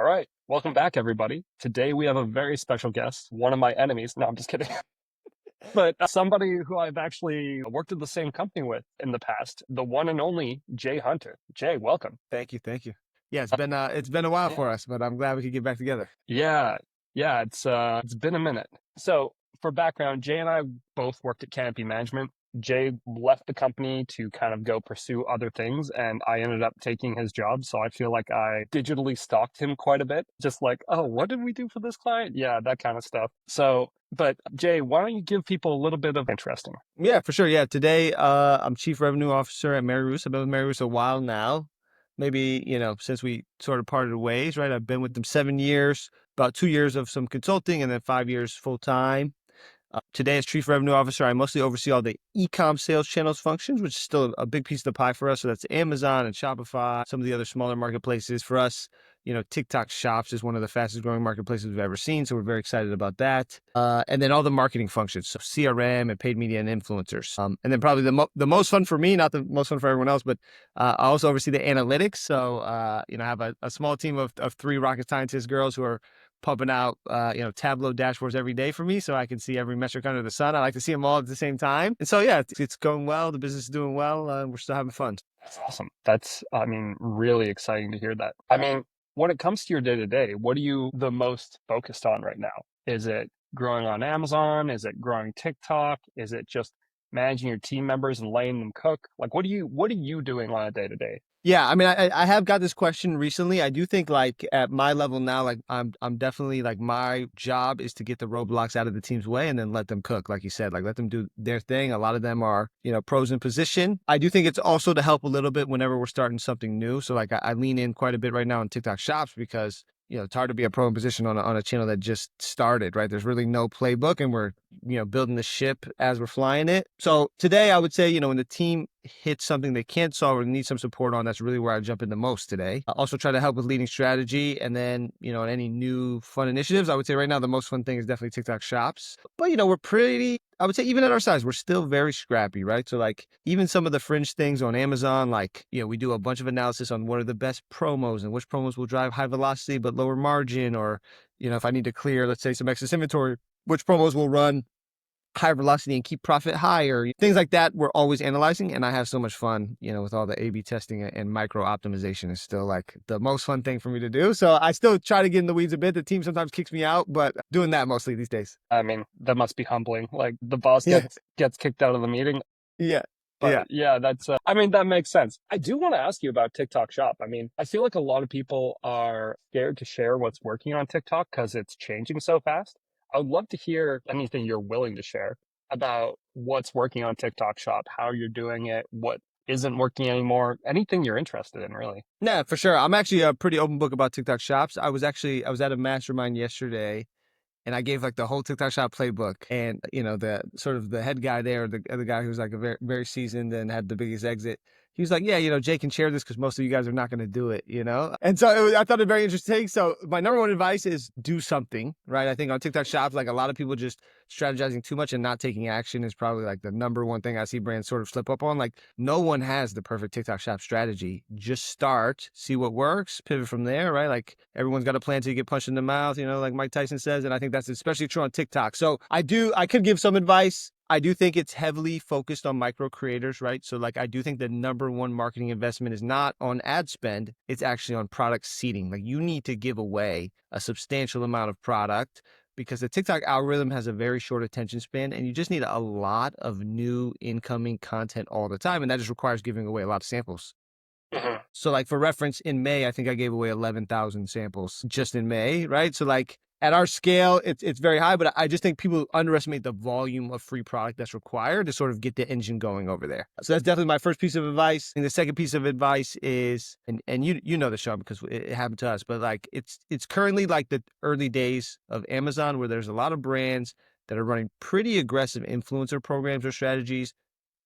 All right. Welcome back, everybody. Today we have a very special guest, one of my enemies. No, I'm just kidding. But somebody who I've actually worked at the same company with in the past, the one and only Jay Hunter. Jay, welcome. Thank you, thank you. Yeah, it's been a while Yeah. for us, but I'm glad we could get back together. Yeah, yeah, it's been a minute. So for background, Jay and I both worked at Canopy Management. Jay left the company to kind of go pursue other things, and I ended up taking his job. So I feel like I digitally stalked him quite a bit, just like, oh, what did we do for this client? Yeah, that kind of stuff. So, but Jay, why don't you give people a little bit of interesting? Yeah, for sure. Yeah, today I'm Chief Revenue Officer at Mary Ruth. I've been with Mary Ruth a while now. Maybe, since we sort of parted ways, right? I've been with them 7 years, about 2 years of some consulting, and then 5 years full time. Today, as Chief Revenue Officer, I mostly oversee all the e-com sales channels functions, which is still a big piece of the pie for us. So that's Amazon and Shopify, some of the other smaller marketplaces. For us, TikTok Shops is one of the fastest growing marketplaces we've ever seen. So we're very excited about that. And then all the marketing functions, so CRM and paid media and influencers. And then probably the most fun for me, not the most fun for everyone else, but I also oversee the analytics. So, I have a small team of three rocket scientist girls who are pumping out, Tableau dashboards every day for me so I can see every metric under the sun. I like to see them all at the same time. And so, yeah, it's going well. The business is doing well. We're still having fun. That's awesome. That's really exciting to hear that. When it comes to your day to day, what are you the most focused on right now? Is it growing on Amazon? Is it growing TikTok? Is it just managing your team members and letting them cook? Like, what are you doing on a day to day? Yeah, I mean, I have got this question recently. I do think like at my level now, like I'm definitely like my job is to get the roadblocks out of the team's way and then let them cook, like you said, like let them do their thing. A lot of them are, pros in position. I do think it's also to help a little bit whenever we're starting something new. So like I lean in quite a bit right now on TikTok Shops because it's hard to be a pro in position on a channel that just started, right? There's really no playbook and we're, building the ship as we're flying it. So today I would say, when the team hits something they can't solve or need some support on, that's really where I jump in the most today. I also try to help with leading strategy and then, any new fun initiatives. I would say right now the most fun thing is definitely TikTok Shops. But, I would say even at our size, we're still very scrappy, right? So like even some of the fringe things on Amazon, like, we do a bunch of analysis on what are the best promos and which promos will drive high velocity but lower margin, or, if I need to clear, let's say, some excess inventory, which promos will run higher velocity and keep profit higher. Things like that we're always analyzing, and I have so much fun, with all the A/B testing and micro optimization is still like the most fun thing for me to do. So I still try to get in the weeds a bit. The team sometimes kicks me out, but doing that mostly these days. That must be humbling. Like the boss Yeah, gets kicked out of the meeting. yeah, yeah. But yeah, that makes sense. I do want to ask you about TikTok Shop. I feel like a lot of people are scared to share what's working on TikTok because it's changing so fast. I would love to hear anything you're willing to share about what's working on TikTok Shop, how you're doing it, what isn't working anymore, anything you're interested in, really. Yeah, for sure. I'm actually a pretty open book about TikTok Shops. I was at a mastermind yesterday and I gave like the whole TikTok Shop playbook, and the sort of the head guy there, the other guy who's like a very very seasoned and had the biggest exit. He was like, "Yeah, Jay can share this because most of you guys are not going to do it." And so I thought it very interesting. So my number one advice is do something, right? I think on TikTok Shops, like a lot of people just strategizing too much and not taking action is probably like the number one thing I see brands sort of slip up on. Like no one has the perfect TikTok Shop strategy. Just start, see what works, pivot from there, right? Like everyone's got a plan till you get punched in the mouth, like Mike Tyson says. And I think that's especially true on TikTok. So I could give some advice. I do think it's heavily focused on micro creators, right? So like, I do think the number one marketing investment is not on ad spend. It's actually on product seeding. Like you need to give away a substantial amount of product because the TikTok algorithm has a very short attention span and you just need a lot of new incoming content all the time. And that just requires giving away a lot of samples. Mhm. So like for reference, in May, I think I gave away 11,000 samples just in May, right? So like at our scale, it's very high, but I just think people underestimate the volume of free product that's required to sort of get the engine going over there. So that's definitely my first piece of advice. And the second piece of advice is, and you know this, Sean, because it happened to us, but like it's currently like the early days of Amazon where there's a lot of brands that are running pretty aggressive influencer programs or strategies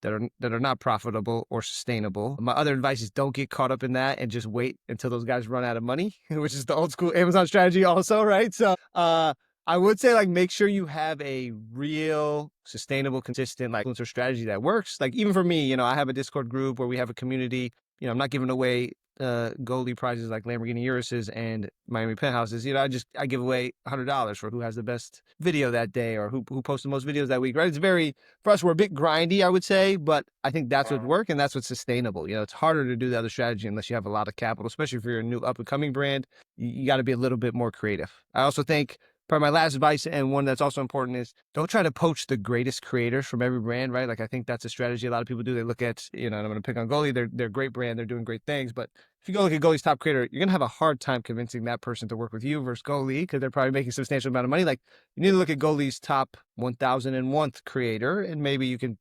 that are not profitable or sustainable. My other advice is don't get caught up in that and just wait until those guys run out of money, which is the old school Amazon strategy also, right? So I would say like make sure you have a real sustainable, consistent like influencer strategy that works. Like even for me, I have a Discord group where we have a community. I'm not giving away goalie prizes like Lamborghini Uruses and Miami Penthouses, I give away $100 for who has the best video that day or who posts the most videos that week, right? It's very, for us, we're a bit grindy, I would say, but I think that's what works and that's what's sustainable. It's harder to do the other strategy unless you have a lot of capital, especially if you're a new up and coming brand. You got to be a little bit more creative. I also think probably my last advice, and one that's also important, is don't try to poach the greatest creators from every brand, right? Like, I think that's a strategy a lot of people do. They look at, and I'm going to pick on Goalie. They're a great brand. They're doing great things. But if you go look at Goalie's top creator, you're going to have a hard time convincing that person to work with you versus Goalie because they're probably making a substantial amount of money. Like, you need to look at Goalie's top 1001th creator, and maybe you can,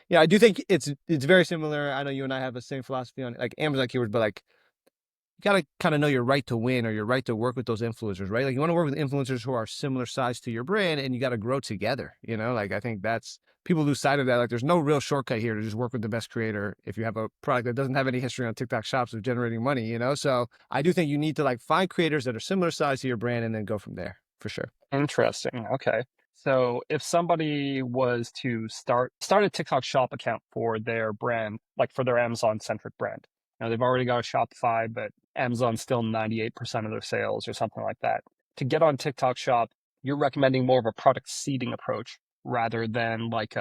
I do think it's very similar. I know you and I have the same philosophy on like Amazon keywords, but like, you got to kind of know your right to win or your right to work with those influencers, right? Like, you want to work with influencers who are similar size to your brand and you got to grow together, Like, I think that's, people lose sight of that. Like, there's no real shortcut here to just work with the best creator if you have a product that doesn't have any history on TikTok shops of generating money, So I do think you need to like find creators that are similar size to your brand and then go from there for sure. Interesting. Okay. So if somebody was to start a TikTok shop account for their brand, like for their Amazon centric brand, they've already got a Shopify, but Amazon's still 98% of their sales or something like that. To get on TikTok shop, you're recommending more of a product seeding approach rather than like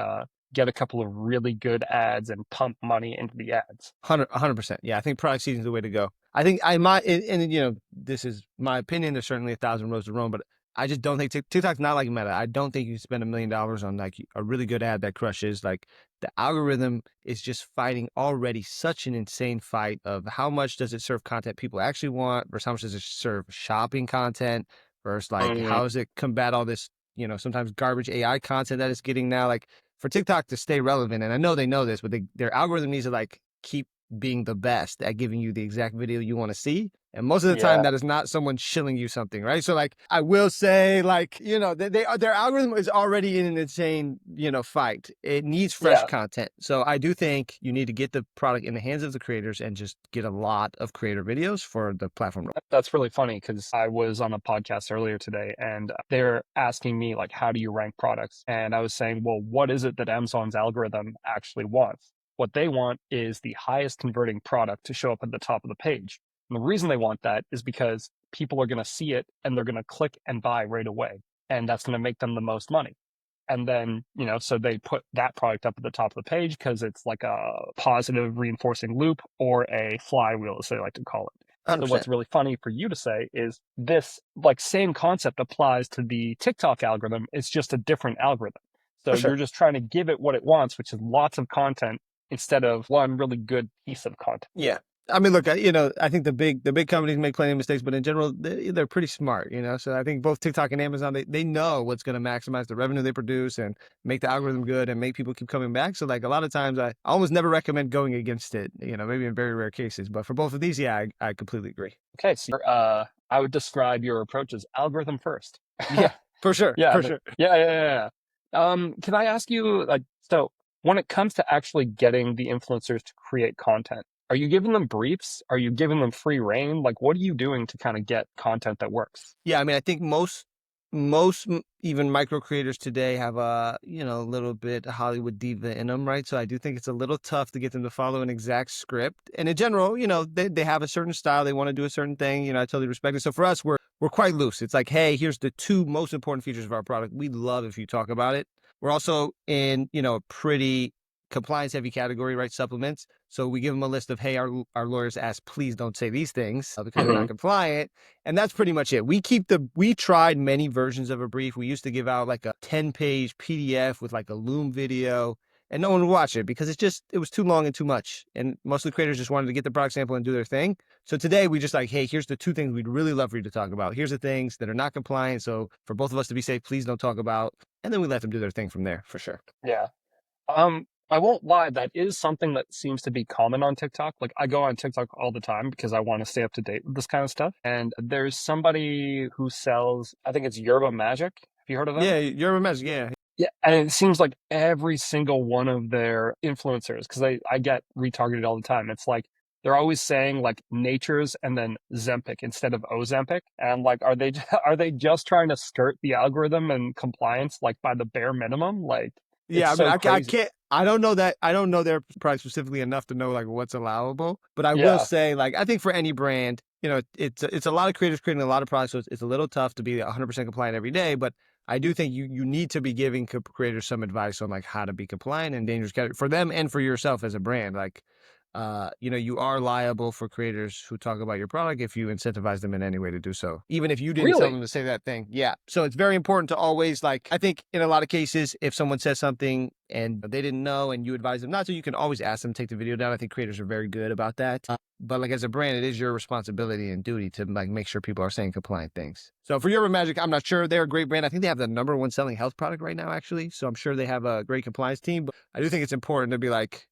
get a couple of really good ads and pump money into the ads. 100%. Yeah, I think product seeding is the way to go. I think I might, and this is my opinion. There's certainly 1,000 roads to Rome, but I just don't think TikTok's not like Meta. I don't think you can spend $1 million on like a really good ad that crushes. Like, the algorithm is just fighting already such an insane fight of how much does it serve content people actually want versus how much does it serve shopping content versus like how does it combat all this, sometimes garbage AI content that it's getting now. Like, for TikTok to stay relevant, and I know they know this, but their algorithm needs to like keep being the best at giving you the exact video you want to see. And most of the time, Yeah. that is not someone shilling you something, right? So, like, I will say, like, their algorithm is already in an insane, fight. It needs fresh Yeah. content. So, I do think you need to get the product in the hands of the creators and just get a lot of creator videos for the platform. That's really funny because I was on a podcast earlier today and they're asking me, like, how do you rank products? And I was saying, well, what is it that Amazon's algorithm actually wants? What they want is the highest converting product to show up at the top of the page. And the reason they want that is because people are going to see it and they're going to click and buy right away. And that's going to make them the most money. And then, so they put that product up at the top of the page because it's like a positive reinforcing loop or a flywheel, as they like to call it. So 100%. what's really funny for you to say is this like same concept applies to the TikTok algorithm. It's just a different algorithm. So For sure. you're just trying to give it what it wants, which is lots of content instead of one really good piece of content. Yeah. I mean, look, I think the big companies make plenty of mistakes, but in general, they're pretty smart, So I think both TikTok and Amazon, they know what's going to maximize the revenue they produce and make the algorithm good and make people keep coming back. So like a lot of times, I almost never recommend going against it, maybe in very rare cases. But for both of these, yeah, I completely agree. Okay, so I would describe your approach as algorithm first. Yeah, for sure, Yeah, for sure. yeah. Can I ask you, like, so when it comes to actually getting the influencers to create content, are you giving them briefs? Are you giving them free reign? Like, what are you doing to kind of get content that works? Yeah, I mean, I think even micro creators today have a little bit Hollywood diva in them, right? So I do think it's a little tough to get them to follow an exact script. And in general, they have a certain style, they want to do a certain thing. I totally respect it. So for us, we're quite loose. It's like, hey, here's the two most important features of our product. We'd love if you talk about it. We're also in a pretty compliance heavy category, right? Supplements. So we give them a list of, hey, our lawyers ask, please don't say these things because they're not compliant. And that's pretty much it. We tried many versions of a brief. We used to give out like a 10-page PDF with like a Loom video and no one would watch it because it was too long and too much. And most of the creators just wanted to get the product sample and do their thing. So today we just like, hey, here's the two things we'd really love for you to talk about. Here's the things that are not compliant. So for both of us to be safe, please don't talk about. And then we let them do their thing from there for sure. Yeah. I won't lie, that is something that seems to be common on TikTok. Like, I go on TikTok all the time because I want to stay up to date with this kind of stuff. And there's somebody who sells, I think it's Yerba Magic. Have you heard of them? Yeah, you're a mess. Yeah. Yeah, and it seems like every single one of their influencers, because I get retargeted all the time. It's like they're always saying like Nature's and then Zempic instead of Ozempic. And like, are they are they just trying to skirt the algorithm and compliance like by the bare minimum? Like, Yeah, It's I mean, so I crazy. can't. I don't know that. I don't know their product specifically enough to know like what's allowable. But I will Yeah, say, like, I think for any brand, it's a lot of creators creating a lot of products, so it's a little tough to be 100% compliant every day. But I do think you need to be giving creators some advice on like how to be compliant in dangerous category for them and for yourself as a brand. Like, you are liable for creators who talk about your product if you incentivize them in any way to do so, even if you didn't tell really. them to say that thing. Yeah. So it's very important to always like, I think in a lot of cases, if someone says something and they didn't know and you advise them not to, you can always ask them to take the video down. I think creators are very good about that. But like as a brand, it is your responsibility and duty to like make sure people are saying compliant things. So for Urban Magic, I'm not sure they're a great brand. I think they have the #1 selling health product right now, actually. So I'm sure they have a great compliance team. But I do think it's important to be like,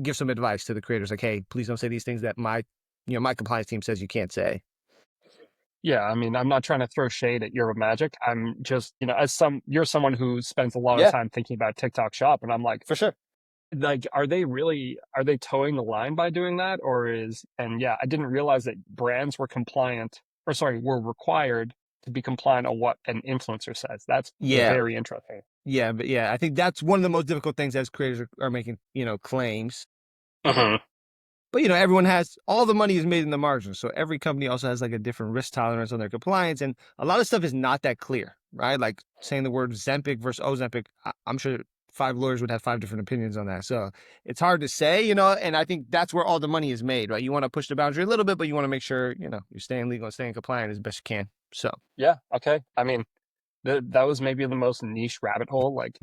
give some advice to the creators, like, hey, please don't say these things that my compliance team says you can't say. Yeah, I mean, I'm not trying to throw shade at Euro Magic. I'm just, you're someone who spends a lot of Yeah, time thinking about TikTok Shop, and I'm for sure. are they towing the line by doing that, and yeah, I didn't realize that brands were compliant, or sorry, were required to be compliant on what an influencer says. That's Yeah, very interesting. yeah, but yeah, I think that's one of the most difficult things as creators are making, claims. Hmm. But everyone has all the money is made in the margin, so every company also has like a different risk tolerance on their compliance, and a lot of stuff is not that clear, right? Like saying the word Zempic versus Ozempic, I'm sure 5 lawyers would have 5 different opinions on that. So it's hard to say, and I think that's where all the money is made, right? You want to push the boundary a little bit, but you want to make sure, you're staying legal and staying compliant as best you can. So Yeah, okay. I mean, that was maybe the most niche rabbit hole. Like,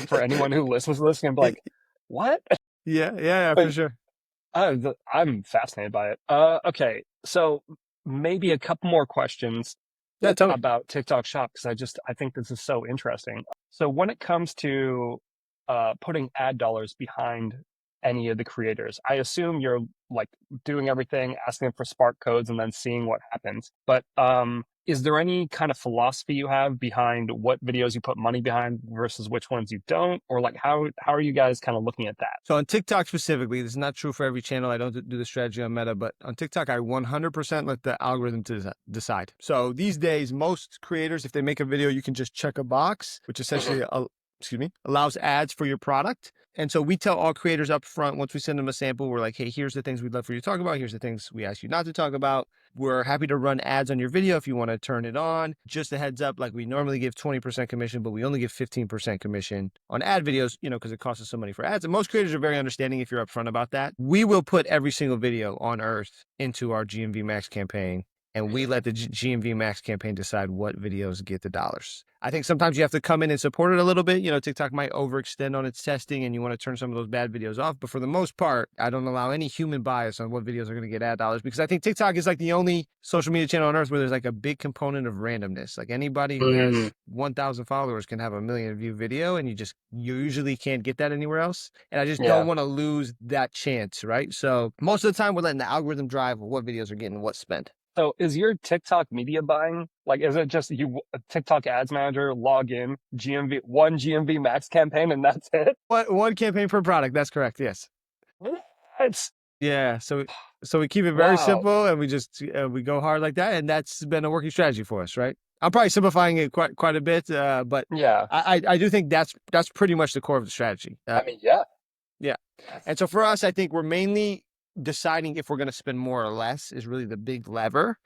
for anyone who listens to this, and be like, "What?" yeah, yeah, yeah, for But sure. I'm fascinated by it. Okay, so maybe a couple more questions Yeah, tell me. about TikTok Shop, because I think this is so interesting. So when it comes to putting ad dollars behind any of the creators, I assume you're like doing everything, asking them for spark codes, and then seeing what happens. But is there any kind of philosophy you have behind what videos you put money behind versus which ones you don't, or like how are you guys kind of looking at that? So on TikTok specifically, this is not true for every channel. I don't do the strategy on Meta, but on TikTok, I 100% let the algorithm decide. So these days, most creators, if they make a video, you can just check a box, which essentially, allows ads for your product. And so we tell all creators up front, once we send them a sample, we're like, hey, here's the things we'd love for you to talk about. Here's the things we ask you not to talk about. We're happy to run ads on your video if you want to turn it on. Just a heads up, like we normally give 20% commission, but we only give 15% commission on ad videos, because it costs us some money for ads. And most creators are very understanding if you're upfront about that. We will put every single video on earth into our GMV Max campaign, and we let the GMV Max campaign decide what videos get the dollars. I think sometimes you have to come in and support it a little bit. TikTok might overextend on its testing and you want to turn some of those bad videos off. But for the most part, I don't allow any human bias on what videos are going to get ad dollars, because I think TikTok is like the only social media channel on earth where there's like a big component of randomness. Like anybody who Mm, has 1,000 followers can have a million view video, and you usually can't get that anywhere else. And I just don't yeah. want to lose that chance, right? So most of the time we're letting the algorithm drive what videos are getting what spent. So is your TikTok media buying, like, is it just you, TikTok ads manager, log in, GMV max campaign, and that's it? One campaign per product. That's correct. Yes. It's Yeah. So we keep it very wow. simple, and we go hard like that, and that's been a working strategy for us, right? I'm probably simplifying it quite a bit, but Yeah. I do think that's pretty much the core of the strategy. I mean, yeah. Yeah. And so for us, I think we're mainly deciding if we're going to spend more or less is really the big lever.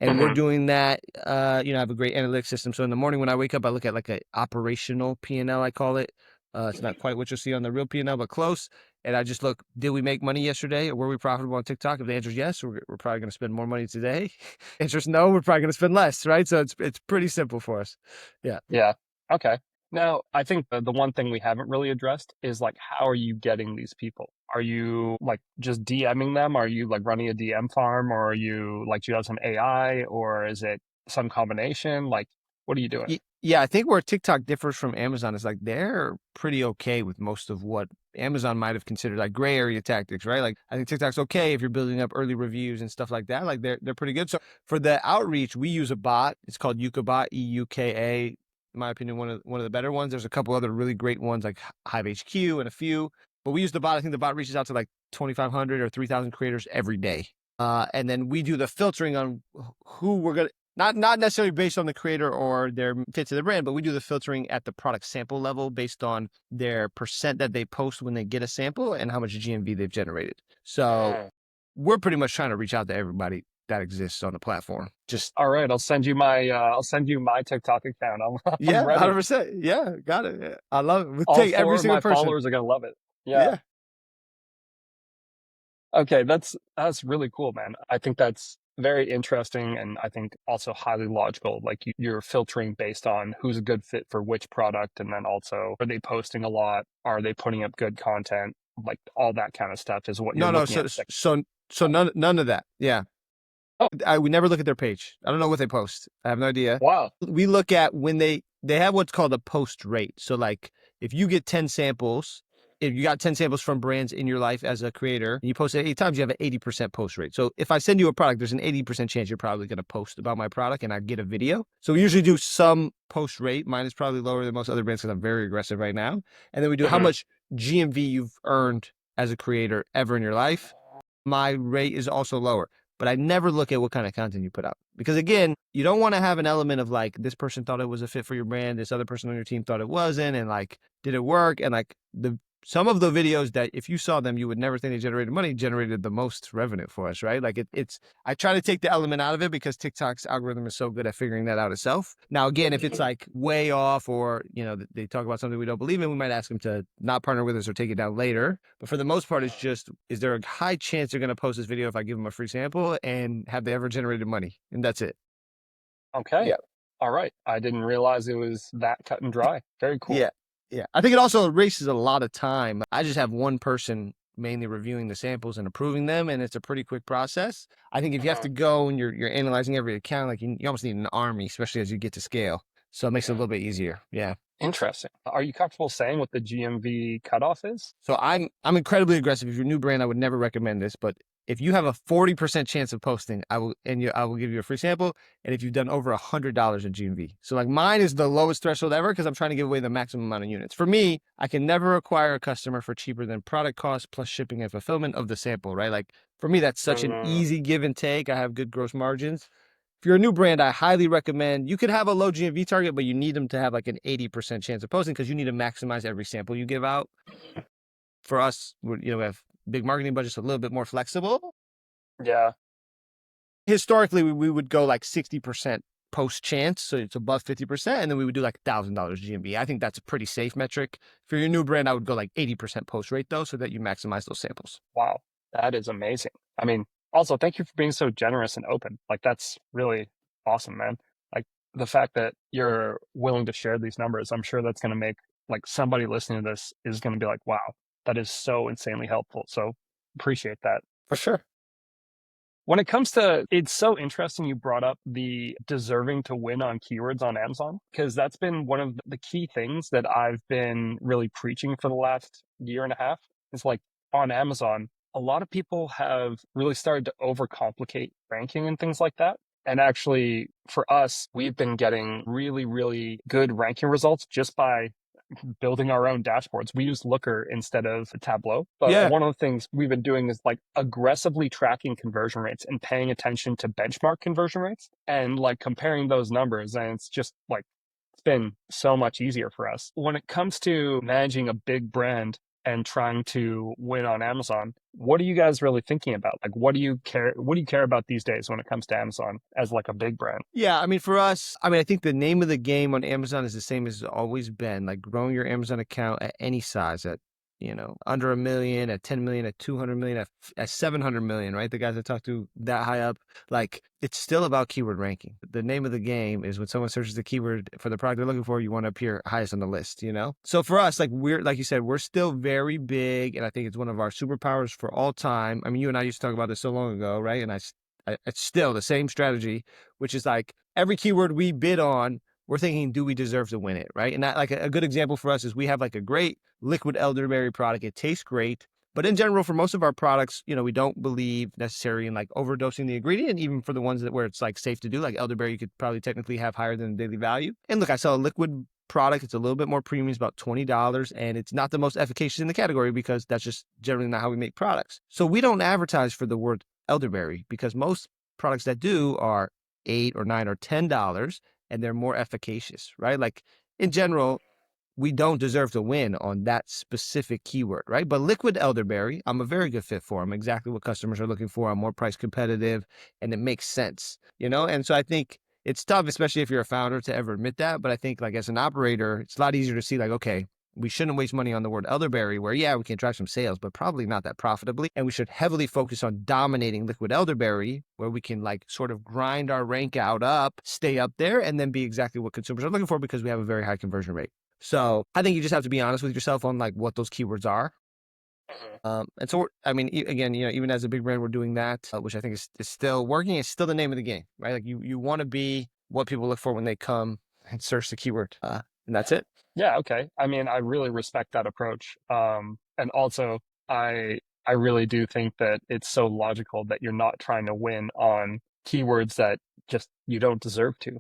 And we're Hmm. doing that. I have a great analytics system. So in the morning when I wake up, I look at like a operational P&L, I call it. It's not quite what you'll see on the real P&L, but close. And I just look, did we make money yesterday? Or were we profitable on TikTok? If the answer is yes, we're probably going to spend more money today. Answer is no, we're probably going to spend less, right? So it's pretty simple for us. Yeah. Yeah. Okay. Now, I think the one thing we haven't really addressed is like, how are you getting these people? Are you like just DMing them? Are you like running a DM farm, or are you like, do you have some AI, or is it some combination? Like, what are you doing? Yeah, I think where TikTok differs from Amazon is like they're pretty okay with most of what Amazon might have considered like gray area tactics, right? Like I think TikTok's okay if you're building up early reviews and stuff like that. Like they're pretty good. So for the outreach, we use a bot. It's called Yuka EUKA. In my opinion, one of the better ones. There's a couple other really great ones like Hive HQ and a few, but we use the bot. I think the bot reaches out to like 2,500 or 3,000 creators every day. And then we do the filtering on who we're gonna. Not necessarily based on the creator or their fit to the brand, but we do the filtering at the product sample level based on their percent that they post when they get a sample and how much GMV they've generated. So Mm. we're pretty much trying to reach out to everybody that exists on the platform. Just All right, I'll send you my TikTok account. I'm yeah, ready. 100%. Yeah, got it. Yeah. I love it. We'll All take every four of single my person. followers are gonna love it. Yeah. Yeah. Okay, that's really cool, man. I think that's very interesting and I think also highly logical. Like you're filtering based on who's a good fit for which product, and then also are they posting a lot? Are they putting up good content? Like all that kind of stuff is what you're No. looking So at. Like, none of that. Yeah. oh, We never look at their page. I don't know what they post. I have no idea. wow. We look at when they have what's called a post rate. So like if you get 10 samples, if you got 10 samples from brands in your life as a creator, and you post it 8 times, you have an 80% post rate. So if I send you a product, there's an 80% chance you're probably going to post about my product and I get a video. So we usually do some post rate. Mine is probably lower than most other brands because I'm very aggressive right now. And then we do how Mhm. much GMV you've earned as a creator ever in your life. My rate is also lower. But I never look at what kind of content you put out. Because again, you don't want to have an element of like, this person thought it was a fit for your brand, this other person on your team thought it wasn't, and like, did it work? And like some of the videos that if you saw them, you would never think they generated money, generated the most revenue for us, right? Like it's I try to take the element out of it because TikTok's algorithm is so good at figuring that out itself. Now, again, if it's like way off or, they talk about something we don't believe in, we might ask them to not partner with us or take it down later. But for the most part, it's just, is there a high chance they're going to post this video if I give them a free sample and have they ever generated money? And that's it. Okay. Yeah. All right. I didn't realize it was that cut and dry. Very cool. Yeah. Yeah. I think it also erases a lot of time. I just have one person mainly reviewing the samples and approving them, and it's a pretty quick process. I think if you have Mhm. to go and you're analyzing every account, like you almost need an army, especially as you get to scale. So it makes it a little bit easier. Yeah. Interesting. Are you comfortable saying what the GMV cutoff is? So I'm incredibly aggressive. If you're a new brand, I would never recommend this, but if you have a 40% chance of posting, I will give you a free sample. And if you've done over $100 in GMV. So like mine is the lowest threshold ever because I'm trying to give away the maximum amount of units. For me, I can never acquire a customer for cheaper than product cost plus shipping and fulfillment of the sample, right? Like for me, that's such an Mm, easy give and take. I have good gross margins. If you're a new brand, I highly recommend you could have a low GMV target, but you need them to have like an 80% chance of posting because you need to maximize every sample you give out. For us, we have big marketing budgets, a little bit more flexible. yeah. Historically, we would go like 60% post chance, so it's above 50%, and then we would do like $1,000 GMV. I think that's a pretty safe metric. For your new brand, I would go like 80% post rate though, so that you maximize those samples. Wow. That is amazing. I mean, also, thank you for being so generous and open. Like, that's really awesome, man. Like, the fact that you're willing to share these numbers, I'm sure that's going to make, like, somebody listening to this is going to be like, wow, that is so insanely helpful. So, appreciate that. For sure. When it comes to, it's so interesting you brought up the deserving to win on keywords on Amazon, because that's been one of the key things that I've been really preaching for the last year and a half. It's like on Amazon, a lot of people have really started to overcomplicate ranking and things like that. And actually, for us, we've been getting really, really good ranking results just by building our own dashboards. We use Looker instead of Tableau. But Yeah. one of the things we've been doing is like aggressively tracking conversion rates and paying attention to benchmark conversion rates and like comparing those numbers. And it's just like, it's been so much easier for us. When it comes to managing a big brand and trying to win on Amazon, what are you guys really thinking about? Like, what do you care about these days when it comes to Amazon as like a big brand? Yeah, I mean, for us, I think the name of the game on Amazon is the same as it's always been, like growing your Amazon account at any size, at under 1 million, at 10 million, at 200 million, at 700 million, right? The guys I talked to that high up, like it's still about keyword ranking. The name of the game is when someone searches the keyword for the product they're looking for, you want to appear highest on the list, you know? So for us, like you said, we're still very big, and I think it's one of our superpowers for all time. I mean, you and I used to talk about this so long ago, right? And it's still the same strategy, which is like every keyword we bid on, we're thinking, do we deserve to win it, right? And that, like a good example for us is we have like a great liquid elderberry product. It tastes great, but in general, for most of our products, we don't believe necessarily in like overdosing the ingredient. Even for the ones where it's like safe to do, like elderberry, you could probably technically have higher than the daily value. And look, I sell a liquid product. It's a little bit more premium. It's about $20, and it's not the most efficacious in the category because that's just generally not how we make products. So we don't advertise for the word elderberry because most products that do are $8 or $9 or $10, and they're more efficacious, right? Like in general, we don't deserve to win on that specific keyword, right? But liquid elderberry, I'm a very good fit for. I'm exactly what customers are looking for. I'm more price competitive, and it makes sense, you know? And so I think it's tough, especially if you're a founder, to ever admit that. But I think like as an operator, it's a lot easier to see like, okay, we shouldn't waste money on the word elderberry where, yeah, we can drive some sales, but probably not that profitably. And we should heavily focus on dominating liquid elderberry where we can like sort of grind our rank out up, stay up there, and then be exactly what consumers are looking for because we have a very high conversion rate. So I think you just have to be honest with yourself on like what those keywords are. Mhm. And so, I mean, again, you know, even as a big brand, we're doing that, which I think is still working. It's still the name of the game, right? Like you want to be what people look for when they come and search the keyword, and that's it. Yeah, okay. I mean, I really respect that approach. And also, I I really do think that it's so logical that you're not trying to win on keywords that just you don't deserve to.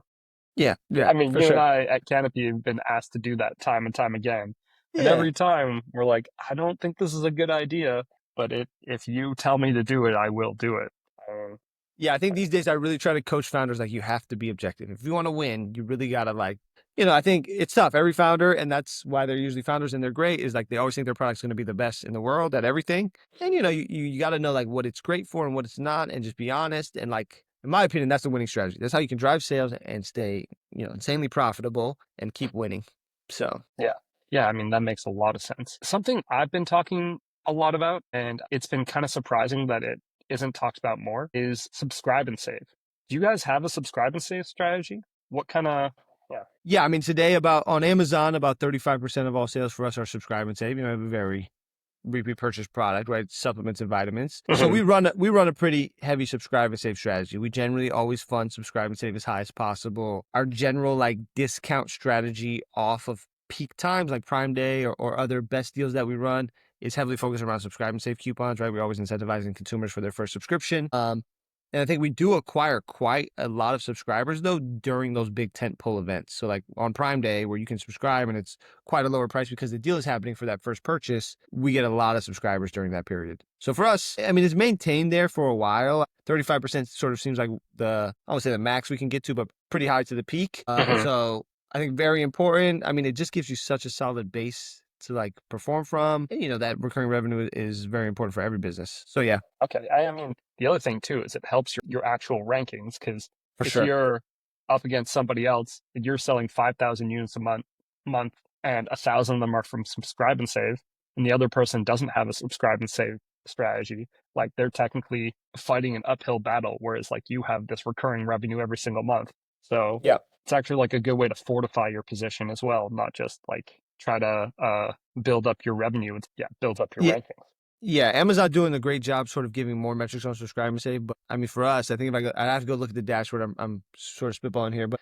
Yeah, I yeah, mean, for you and sure. I at Canopy have been asked to do that time and time again. And Yeah. every time we're like, I don't think this is a good idea, but if you tell me to do it, I will do it. Um, Yeah, I think these days I really try to coach founders like you have to be objective. If you want to win, you really got to like, you know, I think it's tough. Every founder, and that's why they're usually founders and they're great, is like they always think their product's going to be the best in the world at everything. And you know, you got to know like what it's great for and what it's not, and just be honest. And like, in my opinion, that's the winning strategy. That's how you can drive sales and stay, you know, insanely profitable and keep winning. So Yeah. Yeah, I mean, that makes a lot of sense. Something I've been talking a lot about, and it's been kind of surprising that it isn't talked about more, is subscribe and save. Do you guys have a subscribe and save strategy? What kind of, yeah. yeah, I mean, today about on Amazon, about 35% of all sales for us are subscribe and save. You know, I have a very repeat purchase product, right? Supplements and vitamins. So Hmm. we run a pretty heavy subscribe and save strategy. We generally always fund subscribe and save as high as possible. Our general like discount strategy off of peak times like Prime Day or other best deals that we run is heavily focused around subscribe and save coupons, right? We're always incentivizing consumers for their first subscription. And I think we do acquire quite a lot of subscribers though during those big tentpole events. So like on Prime Day where you can subscribe and it's quite a lower price because the deal is happening for that first purchase, we get a lot of subscribers during that period. So for us, I mean, it's maintained there for a while. 35% sort of seems like I would say the max we can get to, but pretty high to the peak. Hmm. So I think very important. I mean, it just gives you such a solid base to like perform from. And you know, that recurring revenue is very important for every business. So yeah, Okay. I mean, the other thing too is it helps your actual rankings because for if sure. you're up against somebody else and you're selling 5,000 units a month, and 1,000 of them are from subscribe and save, and the other person doesn't have a subscribe and save strategy, like they're technically fighting an uphill battle, whereas like you have this recurring revenue every single month. So Yeah. it's actually like a good way to fortify your position as well, not just like try to build up your revenue. It's, yeah, builds up your Yeah. rankings. Yeah, Amazon doing a great job sort of giving more metrics on subscribe and save. But I mean, for us, I think if I have to go look at the dashboard. I'm sort of spitballing here, but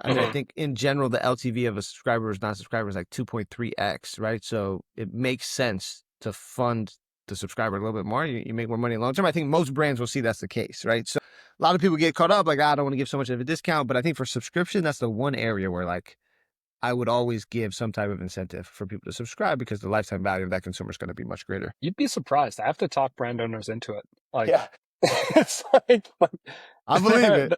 I mean, I Hmm. think in general, the LTV of a subscriber versus non-subscriber is like 2.3x, right? So it makes sense to fund the subscriber a little bit more. You make more money long term. I think most brands will see that's the case, right? So a lot of people get caught up like, I don't want to give so much of a discount. But I think for subscription, that's the one area where like I would always give some type of incentive for people to subscribe because the lifetime value of that consumer is going to be much greater. You'd be surprised. I have to talk brand owners into it. Like, Yeah, it's like I believe they're, it.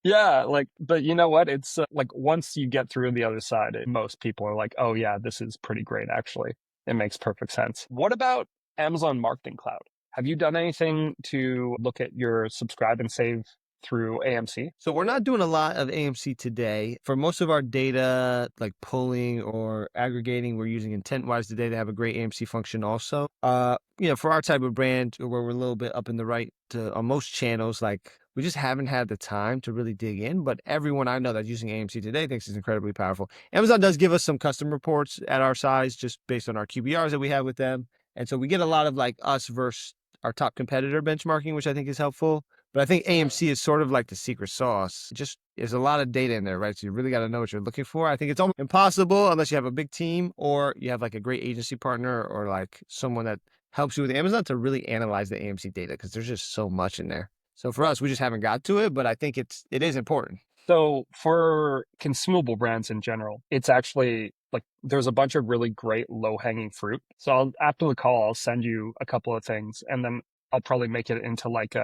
yeah, like, but you know what? It's like once you get through the other side, most people are like, oh, yeah, this is pretty great, actually. It makes perfect sense. What about Amazon Marketing Cloud? Have you done anything to look at your subscribe and save through AMC? So we're not doing a lot of AMC today. For most of our data, like pulling or aggregating, we're using IntentWise today. They have a great AMC function also. You know, for our type of brand where we're a little bit up in the right on most channels, like we just haven't had the time to really dig in. But everyone I know that's using AMC today thinks it's incredibly powerful. Amazon does give us some custom reports at our size just based on our QBRs that we have with them. And so we get a lot of like us versus our top competitor benchmarking, which I think is helpful. But I think AMC is sort of like the secret sauce. Just there's a lot of data in there, right? So you really got to know what you're looking for. I think it's almost impossible unless you have a big team or you have like a great agency partner or like someone that helps you with Amazon to really analyze the AMC data because there's just so much in there. So for us, we just haven't got to it, but I think it is important. So for consumable brands in general, it's actually like there's a bunch of really great low hanging fruit. So after the call, I'll send you a couple of things and then I'll probably make it into like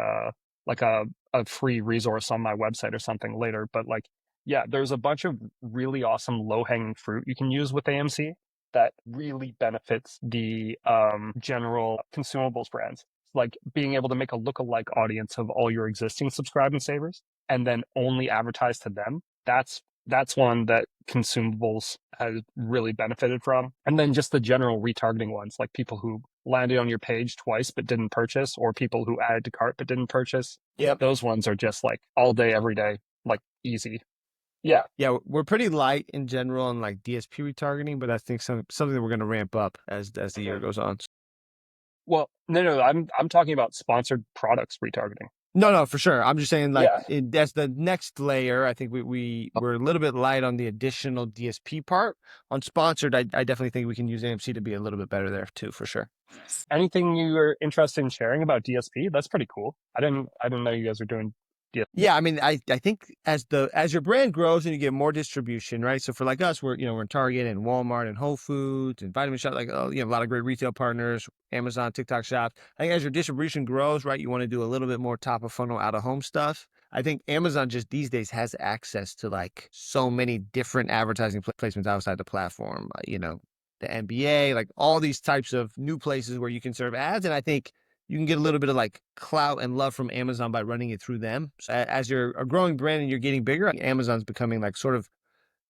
like a free resource on my website or something later. But like, yeah, there's a bunch of really awesome low hanging fruit you can use with AMC that really benefits the general consumables brands. Like being able to make a lookalike audience of all your existing subscribe and savers and then only advertise to them. That's one that consumables has really benefited from. And then just the general retargeting ones, like people who landed on your page twice but didn't purchase, or people who added to cart but didn't purchase. Yep. Those ones are just like all day, every day, like easy. Yeah. Yeah, we're pretty light in general on like DSP retargeting, but I think something we're going to ramp up as the year goes on. Well, no, I'm talking about sponsored products retargeting. No, for sure. I'm just saying, like, Yeah. that's the next layer. I think we're a little bit light on the additional DSP part. On sponsored, I definitely think we can use AMC to be a little bit better there too, for sure. Anything you were interested in sharing about DSP? That's pretty cool. I didn't know you guys were doing DSP. Yeah, I mean, I think as your brand grows and you get more distribution, right? So for like us, we're in Target and Walmart and Whole Foods and Vitamin Shop, like a lot of great retail partners, Amazon, TikTok shops. I think as your distribution grows, right, you want to do a little bit more top of funnel, out of home stuff. I think Amazon just these days has access to like so many different advertising placements outside the platform. The NBA, like all these types of new places where you can serve ads, and I think you can get a little bit of like clout and love from Amazon by running it through them. So as you're a growing brand and you're getting bigger, Amazon's becoming like sort of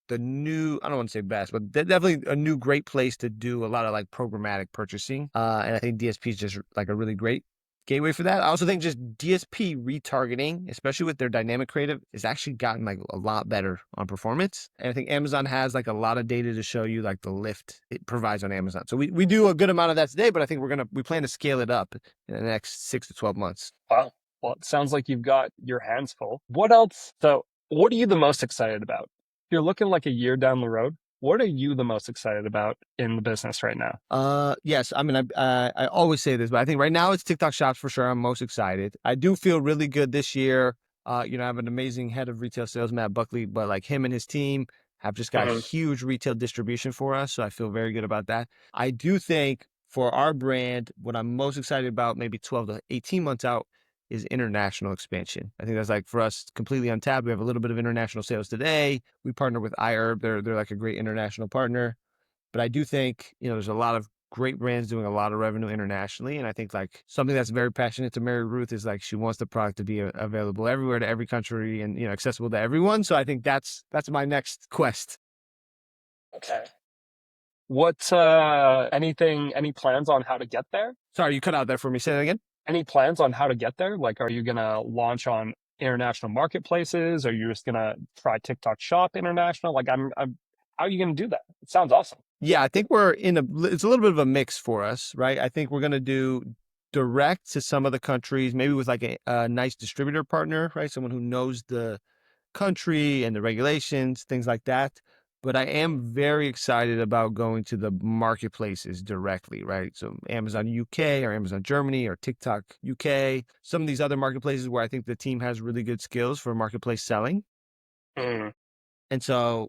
the new, I don't want to say best, but definitely a new great place to do a lot of like programmatic purchasing. And I think DSP is just like a really great gateway for that. I also think just DSP retargeting, especially with their dynamic creative, has actually gotten like a lot better on performance. And I think Amazon has like a lot of data to show you like the lift it provides on Amazon. So we do a good amount of that today, but I think we plan to scale it up in the next 6 to 12 months. Wow. Well, it sounds like you've got your hands full. What else? So, what are you the most excited about? If you're looking like a year down the road, what are you the most excited about in the business right now? Yes. I mean, I always say this, but I think right now it's TikTok Shops for sure. I'm most excited. I do feel really good this year. I have an amazing head of retail sales, Matt Buckley, but like him and his team have just got huge retail distribution for us. So I feel very good about that. I do think for our brand, what I'm most excited about, maybe 12 to 18 months out, is international expansion. I think that's like for us completely untapped. We have a little bit of international sales today. We partner with iHerb. They're like a great international partner. But I do think, there's a lot of great brands doing a lot of revenue internationally. And I think like something that's very passionate to Mary Ruth is like she wants the product to be available everywhere to every country and accessible to everyone. So I think that's my next quest. Okay. What any plans on how to get there? Sorry, you cut out there for me. Say that again. Any plans on how to get there? Like, are you gonna launch on international marketplaces? Are you just gonna try TikTok Shop international? Like, how are you gonna do that? It sounds awesome. Yeah, I think it's a little bit of a mix for us, right? I think we're going to do direct to some of the countries, maybe with like a nice distributor partner, right? Someone who knows the country and the regulations, things like that. But I am very excited about going to the marketplaces directly, right? So Amazon UK or Amazon Germany or TikTok UK, some of these other marketplaces where I think the team has really good skills for marketplace selling. Mm. And so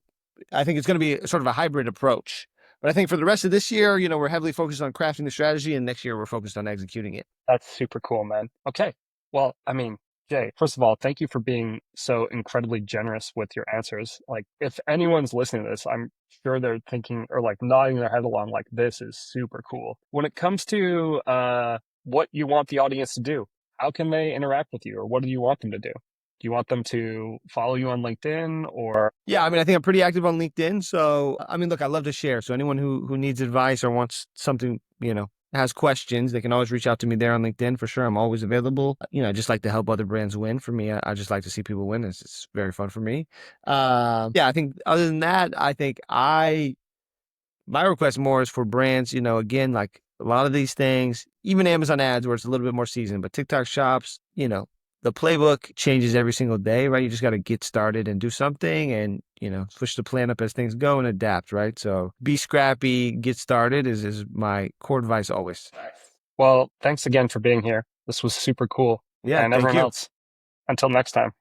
I think it's going to be sort of a hybrid approach. But I think for the rest of this year, we're heavily focused on crafting the strategy, and next year we're focused on executing it. That's super cool, man. Okay. Well, I mean, Jay, first of all, thank you for being so incredibly generous with your answers. Like, if anyone's listening to this, I'm sure they're thinking or like nodding their head along, like, this is super cool. When it comes to what you want the audience to do, how can they interact with you, or what do you want them to do? Do you want them to follow you on LinkedIn or? Yeah, I mean, I think I'm pretty active on LinkedIn. So, I mean, look, I love to share. So anyone who needs advice or wants something, has questions, they can always reach out to me there on LinkedIn for sure. I'm always available. I just like to help other brands win. For me, I just like to see people win. It's very fun for me. Yeah, I think other than that, I think my request more is for brands, again, like a lot of these things, even Amazon ads where it's a little bit more seasoned, but TikTok shops, the playbook changes every single day, right? You just got to get started and do something and, switch the plan up as things go and adapt, right? So be scrappy, get started is my core advice always. Well, thanks again for being here. This was super cool. Yeah, and thank everyone you. else, until next time.